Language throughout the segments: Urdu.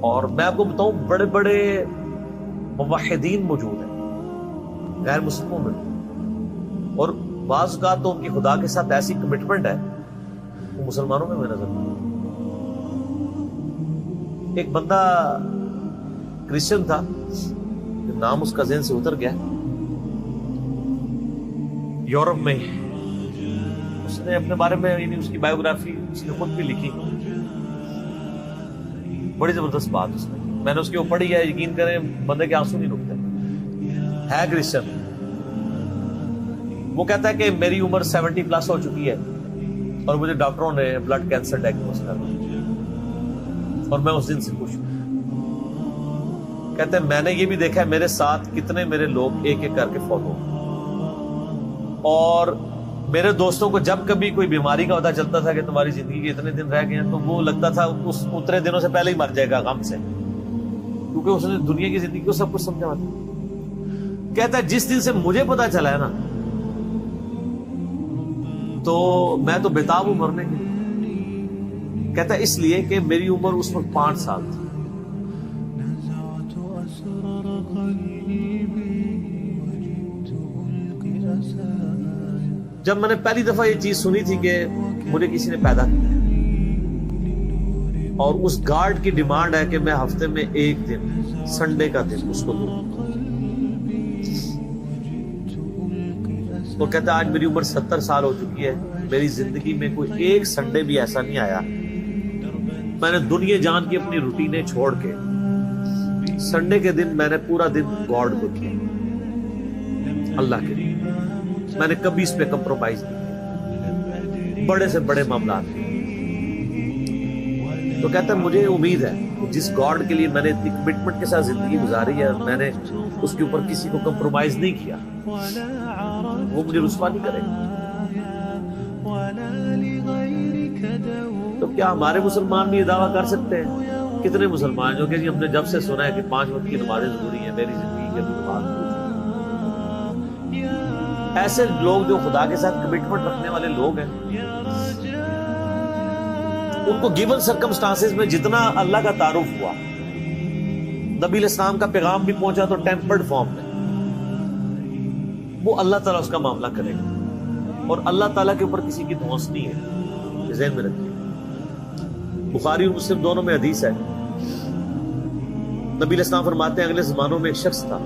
اور میں آپ کو بتاؤں بڑے بڑے موحدین موجود ہیں غیر مسلموں میں، اور بعض اوقات تو ان کی خدا کے ساتھ ایسی کمٹمنٹ ہے وہ مسلمانوں میں نظر نہیں۔ ایک بندہ کرسچن تھا، نام اس کا ذہن سے اتر گیا، یورپ میں اس نے اپنے بارے میں یعنی اس کی بایوگرافی اس نے خود بھی لکھی، بڑی زبردست بات اس نے، میں نے اس کے اوپر پڑھی ہے، یقین کریں بندے کے آنسو نہیں رکتے، ہے کرسچن۔ وہ کہتا ہے کہ میری عمر 70+ ہو چکی ہے اور مجھے ڈاکٹروں نے بلڈ کینسر ڈائگنوز کر دیا، اور میں اس دن سے خوش ہوں۔ کہتے ہیں میں نے یہ بھی دیکھا ہے میرے ساتھ کتنے میرے لوگ ایک ایک کر کے فوت ہو، اور میرے دوستوں کو جب کبھی کوئی بیماری کا پتہ چلتا تھا کہ تمہاری زندگی کے اتنے دن رہ گئے ہیں، تو وہ لگتا تھا اس اتنے دنوں سے پہلے ہی مر جائے گا غم سے، کیونکہ اس نے دنیا کی زندگی کو سب کچھ سمجھا ہوا تھا۔ کہتا ہے جس دن سے مجھے پتہ چلا ہے نا، تو میں تو بےتاب ہوں مرنے کی۔ کہتا ہے اس لیے کہ میری عمر اس وقت 5 سال تھی۔ جب میں نے پہلی دفعہ یہ چیز سنی تھی کہ مجھے کسی نے پیدا کیا، اور اس گارڈ کی ڈیمانڈ ہے کہ میں ہفتے میں ایک دن سنڈے کا دن اس کو دوں، تو کہتا ہے آج میری عمر 70 سال ہو چکی ہے، میری زندگی میں کوئی ایک سنڈے بھی ایسا نہیں آیا میں نے دنیا جان کی اپنی روٹینیں چھوڑ کے سنڈے کے دن میں نے پورا دن گاڈ کو کیا، اللہ کے لیے۔ میں نے کبھی اس پہ کمپرومائز نہیں کیا، بڑے سے بڑے معاملات۔ تو کہتا ہے مجھے امید ہے کہ جس گاڈ کے لیے میں نے اتنی کمٹمنٹ کے ساتھ زندگی گزاری ہے، میں نے اس کے اوپر کسی کو کمپرومائز نہیں کیا، وہ مجھے رسوا نہیں کرے گا۔ تو کیا ہمارے مسلمان بھی یہ دعویٰ کر سکتے ہیں؟ کتنے مسلمان جو کہ جی ہم نے جب سے سنا ہے کہ 5 وقت کی نمازیں ضروری ہیں، میری زندگی کے نماز ضروری ہے۔ ایسے لوگ جو خدا کے ساتھ کمٹمنٹ رکھنے والے لوگ ہیں، ان کو گیون سرکمسٹانسز میں جتنا اللہ کا تعارف ہوا، نبی علیہ السلام کا پیغام بھی پہنچا تو ٹیمپرڈ فارم میں، وہ اللہ تعالیٰ اس کا معاملہ کرے گا، اور اللہ تعالیٰ کے اوپر کسی کی دھونس نہیں ہے، یہ ذہن میں رکھیے۔ بخاری اور مسلم دونوں میں حدیث ہے، نبی علیہ السلام فرماتے ہیں اگلے زمانوں میں ایک شخص تھا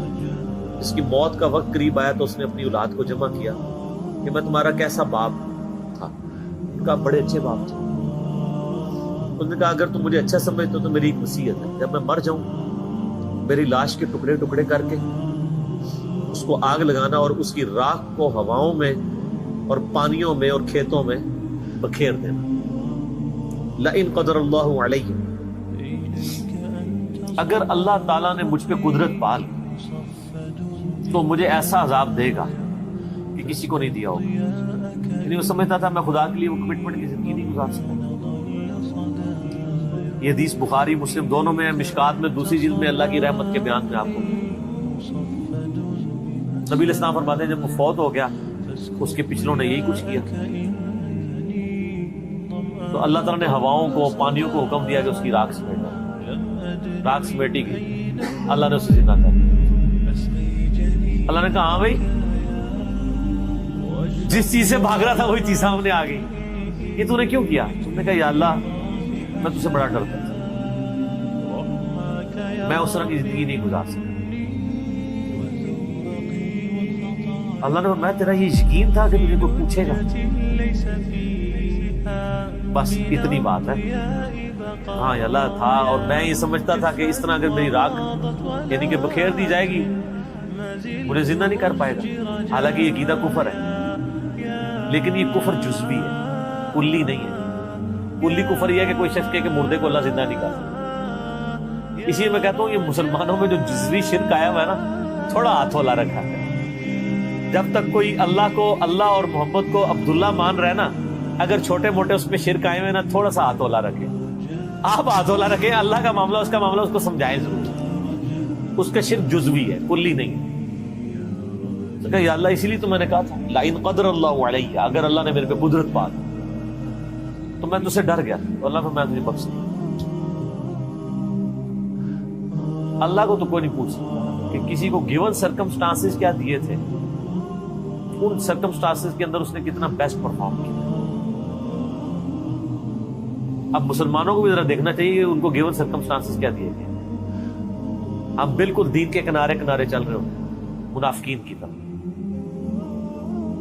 جس کی موت کا وقت قریب آیا تو اس نے اپنی اولاد کو جمع کیا کہ میں تمہارا کیسا باپ تھا؟ ان کا بڑے اچھے باپ تھے۔ انہوں نے کہا اگر تم مجھے اچھا سمجھتے ہو تو میری ایک وصیت ہے، جب میں مر جاؤں میری لاش کے ٹکڑے ٹکڑے کر کے اس کو آگ لگانا اور اس کی راکھ کو ہواؤں میں اور پانیوں میں اور کھیتوں میں بکھیر دینا۔ لئن قدر اللہ علیہ، اگر اللہ تعالیٰ نے مجھ پہ قدرت پال تو مجھے ایسا عذاب دے گا کہ کسی کو نہیں دیا ہوگا۔ یعنی وہ سمجھتا تھا میں خدا کے لیے وہ کمٹمنٹ کی زندگی نہیں گزار سکتا۔ یہ حدیث بخاری مسلم دونوں میں ہے، مشکات میں دوسری جلد میں اللہ کی رحمت کے بیان میں آپ کو نبی علیہ السلام فرماتے ہیں جب وہ فوت ہو گیا اس کے پچھلوں نے یہی کچھ کیا، تو اللہ تعالیٰ نے ہواؤں کو پانیوں کو حکم دیا کہ اس کی راکھ سمیٹو، راکھ سمیٹی گئی، اللہ نے اسے زندہ کر دیا۔ اللہ نے کہا ہاں بھائی، جس چیز سے بھاگ رہا تھا وہی چیز سامنے آ گئی، یہ تو نے کیوں کیا؟ تم نے کہا یا اللہ میں تجھ سے بڑا ڈرتا تھا، میں اس طرح کی زندگی نہیں گزار سکتا۔ اللہ نے فرمایا تیرا یہ یقین تھا کہ تجھے کوئی پوچھے گا؟ بس اتنی بات ہے۔ ہاں یا اللہ تھا، اور میں یہ سمجھتا تھا کہ اس طرح اگر میری راکھ یعنی کہ بکھیر دی جائے گی مجھے زندہ نہیں کر پائے گا۔ حالانکہ یہ عقیدہ کفر ہے، لیکن یہ کفر جزوی ہے، کلی نہیں ہے۔ کلی کفر یہ ہے کہ کوئی شخص کہے کہ مردے کو اللہ زندہ نہیں کر سکتا۔ اسی لیے میں کہتا ہوں یہ مسلمانوں میں جو جزوی شرک آیا ہوا ہے نا، تھوڑا ہاتھ والا رکھا ہے۔ جب تک کوئی اللہ کو، اللہ اور محمد کو عبداللہ مان رہے نا، اگر چھوٹے موٹے اس میں شرک آئے ہوئے نا، تھوڑا سا ہاتھ والا رکھے، آپ ہاتھ والا رکھیں۔ اللہ کا معاملہ، اس کا معاملہ اس کو سمجھائیں ضرور، اس کا شرک جزوی ہے، کلی نہیں ہے۔ کہ یا اللہ اسی لیے تو میں نے کہا تھا لئن قدر اللہ علیہ، اگر اللہ نے میرے پہ قدرت پا تو میں تجھ سے ڈر گیا، تو اللہ کو میں تجھے بخش دیا۔ اللہ کو تو کوئی نہیں پوچھ سکتا کہ کسی کو گیون سرکمسٹانسز کیا دیے تھے، ان سرکمسٹانسز کے اندر اس نے کتنا بیسٹ پرفارم کیا۔ اب مسلمانوں کو بھی ذرا دیکھنا چاہیے کہ ان کو گیون سرکمسٹانسز کیا دیے گئے۔ ہم بالکل دین کے کنارے کنارے چل رہے ہوتے ہیں منافقین کی طرح۔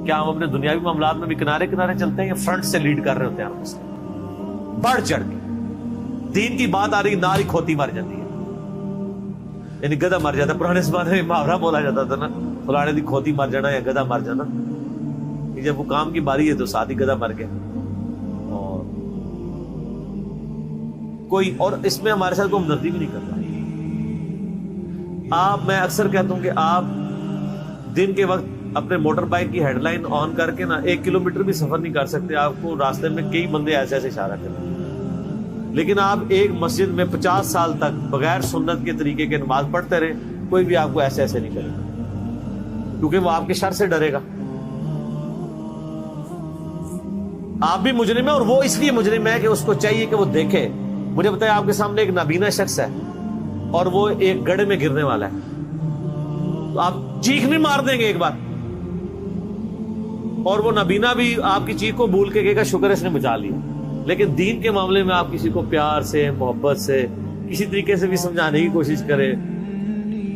کیا ہم اپنے دنیاوی معاملات میں بھی کنارے کنارے چلتے ہیں یا فرنٹ سے لیڈ کر رہے ہوتے ہیں ہم اس کے بڑھ چڑھ کے؟ دین کی بات آ رہی، ناری کھوتی مر جاتی ہے، یعنی گدھا مر جاتا ہے۔ پرانے زمانے میں محاورہ بولا جاتا تھا نا، فلانے دی کھوتی مر جانا یا گدھا مر جانا۔ جب وہ کام کی باری ہے تو ساتھ ہی گدھا مر گیا۔ اور کوئی اور اس میں ہمارے ساتھ کوئی ہمدردی بھی نہیں کرتا۔ میں اکثر کہتا ہوں کہ آپ دن کے وقت اپنے موٹر بائک کی ہیڈ لائن آن کر کے نا 1 کلومیٹر بھی سفر نہیں کر سکتے، آپ کو راستے میں کئی بندے ایسے ایسے اشارہ کریں، لیکن آپ ایک مسجد میں 50 سال تک بغیر سنت کے طریقے کے نماز پڑھتے رہے، کوئی بھی آپ کو ایسے ایسے نہیں کرے گا، کیونکہ وہ آپ کے شر سے ڈرے گا۔ آپ بھی مجرم ہے، اور وہ اس لیے مجرم ہے کہ اس کو چاہیے کہ وہ دیکھے۔ مجھے بتائیں، آپ کے سامنے ایک نابینا شخص ہے اور وہ ایک گڑھے میں گرنے والا ہے، تو آپ چیخ نہیں مار دیں گے ایک بار؟ اور وہ نابینا بھی آپ کی چیخ کو بھول کے کہے گا شکر اس نے بچا لیا۔ لیکن دین کے معاملے میں آپ کسی کو پیار سے، محبت سے، کسی طریقے سے بھی سمجھانے کی کوشش کرے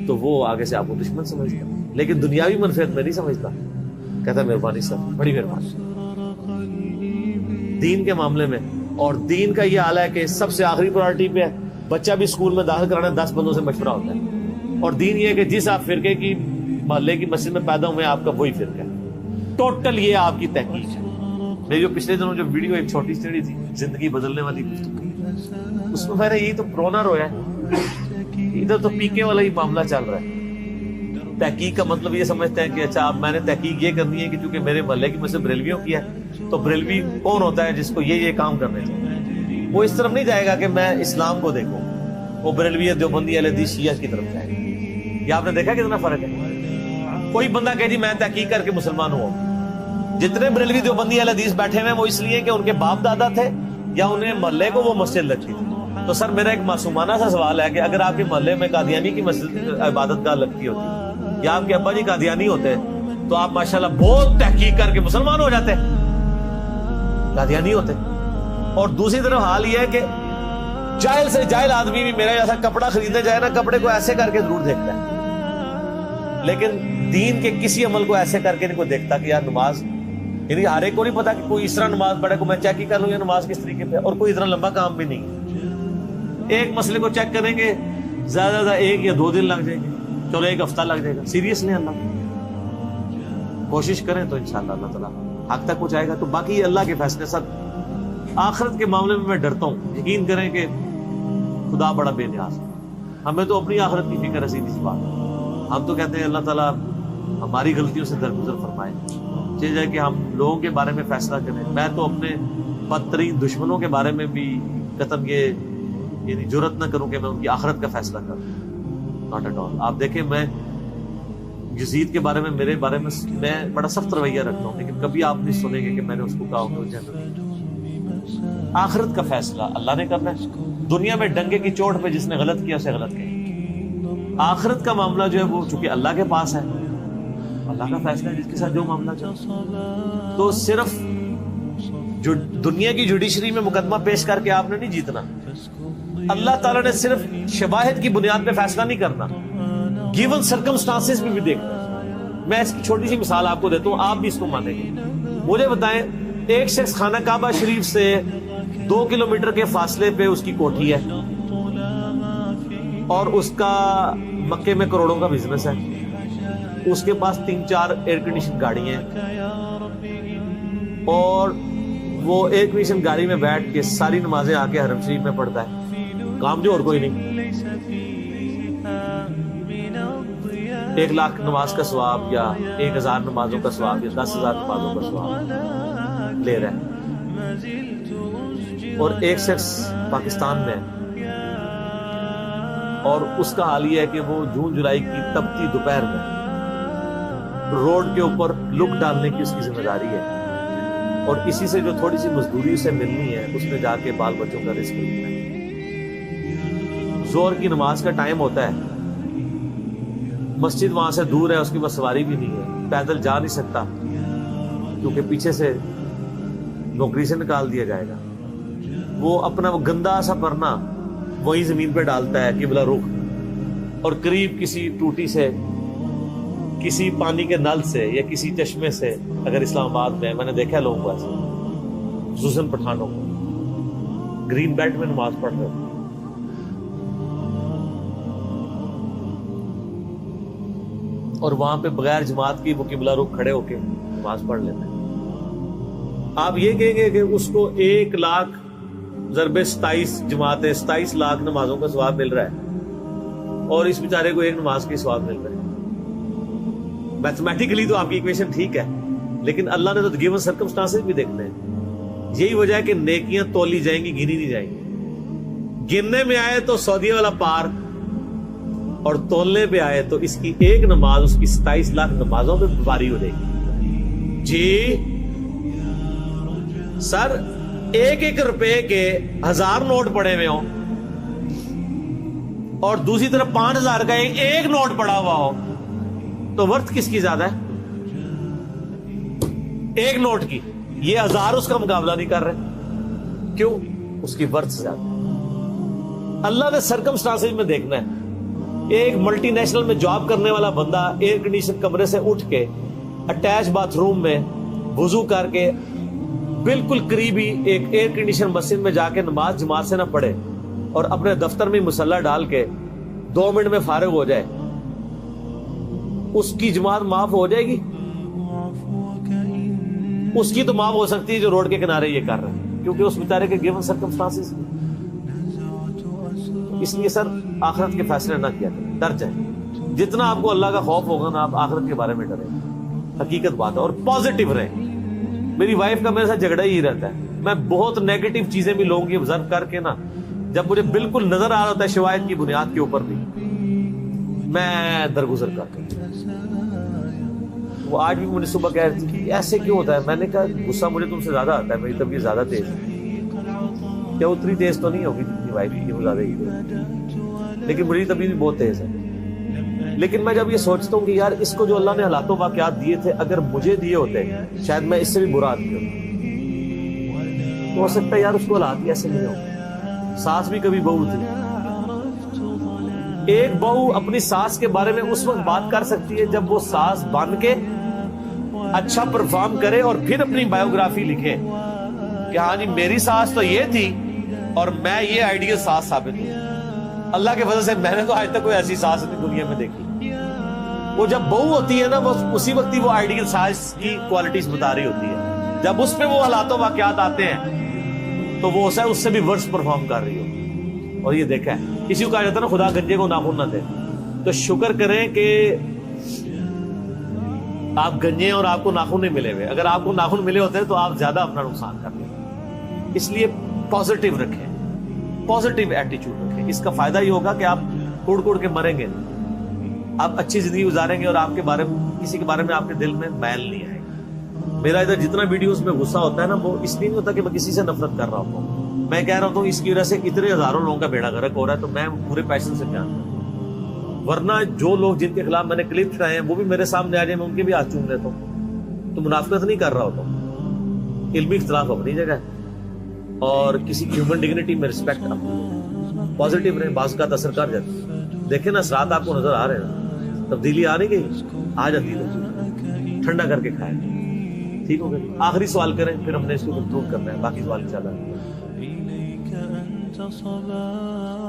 تو وہ آگے سے آپ کو دشمن سمجھتا، لیکن دنیاوی منفعت میں نہیں سمجھتا، کہتا مہربانی سر، بڑی مہربانی۔ دین کے معاملے میں، اور دین کا یہ حال ہے کہ سب سے آخری پرائرٹی پہ ہے۔ بچہ بھی اسکول میں داخل کرانا 10 بندوں سے مشورہ ہوتا ہے، اور دین یہ ہے کہ جس آپ فرقے کی محلے کی مسجد میں پیدا ہوئے آپ کا وہی فرقہ ہے، ٹوٹل یہ آپ کی تحقیق ہے۔ میری جو پچھلے دنوں جو ویڈیو ایک چھوٹی سی چڑی تھی زندگی بدلنے والی، اس میں میں نے یہی تو رونا رویا ہے۔ ادھر تو پیکے والا ہی معاملہ چل رہا ہے۔ تحقیق کا مطلب یہ سمجھتے ہیں کہ اچھا اب میں نے تحقیق یہ کرنی ہے کہ چونکہ میرے محلے کی مسجد بریلویوں کی ہے تو بریلوی کون ہوتا ہے جس کو یہ کام کرنے چاہیے۔ وہ اس طرف نہیں جائے گا کہ میں اسلام کو دیکھوں، وہ بریلوی دیوبندی اہل حدیث شیعہ کی طرف جائے گا۔ یہ آپ نے دیکھا کتنا فرق ہے؟ کوئی بندہ کہ جی میں تحقیق کر کے مسلمان ہوں۔ جتنے بریلوی دیوبندی اہل حدیث بیٹھے ہوئے وہ اس لیے کہ ان کے باپ دادا تھے یا انہیں محلے کو وہ مسجد لگتی تھی۔ تو سر میرا ایک معصومانہ سا سوال ہے کہ اگر آپ کے محلے میں قادیانی کی مسجد عبادت گاہ لگتی ہوتی یا آپ کے ابا جی قادیانی ہوتے تو آپ ماشاءاللہ بہت تحقیق کر کے مسلمان ہو جاتے، قادیانی ہوتے۔ اور دوسری طرف حال یہ ہے کہ جاہل سے جاہل آدمی بھی میرا جیسا کپڑا خریدنے جائے نا، کپڑے کو ایسے کر کے ضرور دیکھتا ہے، لیکن دین کے کسی عمل کو ایسے کر کے نہیں کوئی دیکھتا کہ یار نماز، یعنی ہر ایک کو نہیں پتا کہ کوئی اس طرح نماز پڑھے کو میں چیک ہی کر لوں یا نماز کس طریقے پہ، اور کوئی اتنا لمبا کام بھی نہیں ہے۔ ایک مسئلے کو چیک کریں گے زیادہ سے زیادہ 1 یا 2 دن لگ جائیں گے، چلو 1 ہفتہ لگ جائے گا۔ سیریس لیں، اللہ کوشش کریں تو انشاءاللہ اللہ تعالیٰ حق تک پہنچائے گا۔ تو باقی یہ اللہ کے فیصلے۔ سب آخرت کے معاملے میں ڈرتا ہوں، یقین کریں کہ خدا بڑا بے نیاز ہے، ہمیں تو اپنی آخرت کی فکر ہے، سیدھی سی بات۔ ہم تو کہتے ہیں اللہ تعالیٰ ہماری غلطیوں سے درگزر فرمائے، چاہیے کہ ہم لوگوں کے بارے میں فیصلہ کریں۔ میں تو اپنے بدترین دشمنوں کے بارے میں بھی قطعاً یہ یعنی جرأت نہ کروں کہ میں ان کی آخرت کا فیصلہ کروں، ناٹ ایٹ آل۔ آپ دیکھیں میں یزید کے بارے میں، میرے بارے میں میں بڑا سخت رویہ رکھتا ہوں، لیکن کبھی آپ نہیں سنیں گے کہ میں نے اس کو کہا کہ وہ جنت۔ آخرت کا فیصلہ اللہ نے کرنا ہے۔ دنیا میں ڈنگے کی چوٹ پہ جس نے غلط کیا اسے غلط کہیں۔ آخرت کا معاملہ جو ہے وہ چونکہ اللہ کے پاس ہے، اللہ کا فیصلہ ہے جس کے ساتھ جو معاملہ چاہے۔ تو صرف جو دنیا کی جوڈیشری میں مقدمہ پیش کر کے آپ نے نہیں جیتنا، اللہ تعالیٰ نے صرف شواہد کی بنیاد پہ فیصلہ نہیں کرنا، گیون سرکمسٹانسز میں بھی دیکھنا۔ میں اس کی چھوٹی سی مثال آپ کو دیتا ہوں، آپ بھی اس کو مانیں گے۔ مجھے بتائیں، ایک شخص خانہ کعبہ شریف سے 2 کلومیٹر کے فاصلے پہ اس کی کوٹھی ہے اور اس کا مکے میں کروڑوں کا بزنس ہے، اس کے پاس 3-4 ایئر کنڈیشن گاڑی ہیں، اور وہ ایئر کنڈیشن گاڑی میں بیٹھ کے ساری نمازیں آ کے حرم شریف میں پڑھتا ہے، کام جو اور کوئی نہیں۔ 1 لاکھ نماز کا ثواب یا 1000 نمازوں کا ثواب یا 10,000 نمازوں کا ثواب لے رہا ہے۔ اور ایک شخص پاکستان میں ہے اور اس کا حال یہ ہے کہ وہ جون جولائی کی تپتی دوپہر میں روڈ کے اوپر لک ڈالنے کی اس کی ذمہ داری ہے، اور اسی سے جو تھوڑی سی مزدوری اسے ملنی ہے اس میں جا کے بال بچوں کا رزق ملتا ہے۔ ظہر کی نماز کا ٹائم ہوتا ہے مسجد وہاں سے دور ہے, اس کی بس سواری بھی نہیں ہے, پیدل جا نہیں سکتا کیونکہ پیچھے سے نوکری سے نکال دیا جائے گا. وہ اپنا وہ گندا سا پرنا وہی زمین پہ ڈالتا ہے قبلہ رخ, اور قریب کسی ٹوٹی سے, کسی پانی کے نل سے یا کسی چشمے سے, اگر اسلام آباد میں نے دیکھا لوگوں کو ایسے, خصوصاً پٹھانوں کو, گرین بیلٹ میں نماز پڑھ رہے ہیں. اور وہاں پہ بغیر جماعت کی وہ قبلہ رخ کھڑے ہو کے نماز پڑھ لیتے ہیں. آپ یہ کہیں گے کہ اس کو 1 لاکھ ضرب 27 جماعتیں 27 لاکھ نمازوں کا ثواب مل رہا ہے, اور اس بیچارے کو 1 نماز کی ثواب مل رہا ہے. میتھمیٹیکلی تو آپ کی ایکویشن ٹھیک ہے, لیکن اللہ نے تو گیون سرکمسٹانسز بھی دیکھنے ہیں. یہی وجہ ہے کہ نیکیاں تولی جائیں گی, گنی نہیں جائیں گی. گننے میں آئے تو سعودیہ والا پار, اور تولنے پہ آئے تو اس کی 1 نماز اس کی 27 لاکھ نمازوں پہ باری ہو جائے گی. جی سر, 1 روپے کے 1000 نوٹ پڑے ہوئے ہوں اور دوسری طرف 5000 کا ایک نوٹ پڑا ہوا ہو, تو ورتھ کس کی زیادہ ہے؟ 1 نوٹ کی. یہ 1000 اس کا مقابلہ نہیں کر رہے. کیوں؟ اس کی ورتھ زیادہ. اللہ نے سرکمسٹانسز میں دیکھنا ہے. ایک ملٹی نیشنل میں جاب کرنے والا بندہ ایئر کنڈیشن کمرے سے اٹھ کے اٹیچ باتھ روم میں وضو کر کے بالکل قریبی ایک ایئر کنڈیشن مسجد میں جا کے نماز جماعت سے نہ پڑھے اور اپنے دفتر میں مصلی ڈال کے 2 منٹ میں فارغ ہو جائے, اس کی جماعت معاف ہو جائے گی؟ اس کی تو معاف ہو سکتی ہے جو روڈ کے کنارے یہ کر رہے ہیں, کیونکہ اس بیچارے کے گیون سرکمسٹانسز. اس لیے سر آخرت کے فیصلے نہ کیا کریں, ڈر جائیں. جتنا آپ کو اللہ کا خوف ہوگا نا, آپ آخرت کے بارے میں ڈریں. حقیقت بات ہے. اور پازیٹیو رہیں. میری وائف کا میرے ساتھ جھگڑا ہی رہتا ہے. میں بہت نیگیٹو چیزیں بھی لوگوں کی آبزرو کر کے نا, جب مجھے بالکل نظر آ رہا ہوتا ہے شواہد کی بنیاد کے اوپر بھی, میں درگزر کرتا ہوں. وہ آج بھی مجھے صبح کہہ رہی تھی کہ ایسے کیوں ہوتا ہے. میں نے کہا غصہ مجھے تم سے زیادہ آتا ہے, میری طبیعت زیادہ تیز ہے. کیا اتنی تیز تو نہیں ہوگی جتنی وائف کی, وہ زیادہ ہی تیز, لیکن میری طبیعت بھی بہت تیز ہے. لیکن میں جب یہ سوچتا ہوں کہ یار اس کو جو اللہ نے حالات و واقعات دیے تھے, اگر مجھے دیے ہوتے شاید میں اس سے بھی برا آدمی ہوتا. تو ہو سکتا ہے یار اس کو حالات ہی ایسے نہیں ہو. ساس بھی کبھی بہو تھی. ایک بہو اپنی ساس کے بارے میں اس وقت بات کر سکتی ہے جب وہ ساس بن کے اچھا پرفارم کرے اور پھر اپنی بایوگرافی لکھے کہ ہاں جی میری ساس تو یہ تھی اور میں یہ آئیڈیل ساس ثابت ہوں. اللہ کے فضل سے میں نے تو آج تک کوئی ایسی ساس نہیں دنیا میں دیکھی. وہ جب بہو ہوتی ہے نا, وہ اسی وقت ہی وہ آئیڈیل ساس کی کوالٹیز بتا رہی ہوتی ہے. جب اس پہ وہ حالات و واقعات آتے ہیں تو وہ اس سے بھی ورس پرفارم کر رہی ہوتی. اور یہ دیکھا ہے, کسی کو کہا جاتا ہے نا خدا گنجے کو ناخن نہ دے. تو شکر کریں کہ آپ گنجے اور آپ کو ناخن نہیں ملے ہوئے. اگر آپ کو ناخن ملے ہوتے تو آپ زیادہ اپنا نقصان کر لیں. اس لیے پازیٹیو رکھیں, پازیٹیو ایٹیچیوڈ رکھیں. اس کا فائدہ یہ ہوگا کہ آپ کوڑ کوڑ کے مریں گے, آپ اچھی زندگی گزاریں گے اور آپ کے بارے میں کسی کے بارے میں آپ کے دل میں میل نہیں آئے گا. میرا ادھر جتنا ویڈیوز میں غصہ ہوتا ہے نا, وہ اس لیے نہیں ہوتا کہ میں کسی سے نفرت کر رہا ہوں. میں کہہ رہا ہوں اس کی وجہ سے اتنے ہزاروں لوگوں کا بیڑا غرق ہو رہا ہے, تو میں پورے پیشن سے بیان کروں. ورنہ جو لوگ جن کے خلاف میں نے کلپ چڑھائے ہیں وہ بھی میرے سامنے آ جائیں, میں ان کے بھی ہاتھ چوم لیتا ہوں. تو منافقت نہیں کر رہا ہوتا ہوں. علمی اختلاف اپنی جگہ ہے, اور کسی کی ہیومن ڈگنیٹی میں رسپیکٹ اپنی. پازیٹیو رہیں, بعض کا اثر کر جاتا ہے. دیکھیں نا اثرات آپ کو نظر آ رہے ہیں, تبدیلی آ نہیں گئی, آ جاتی ہے. ٹھنڈا کر کے کھائیں, ٹھیک ہو گیا. آخری سوال کریں, پھر ہم نے اس کو کنکلوڈ کرنا ہے. باقی سوال انشاءاللہ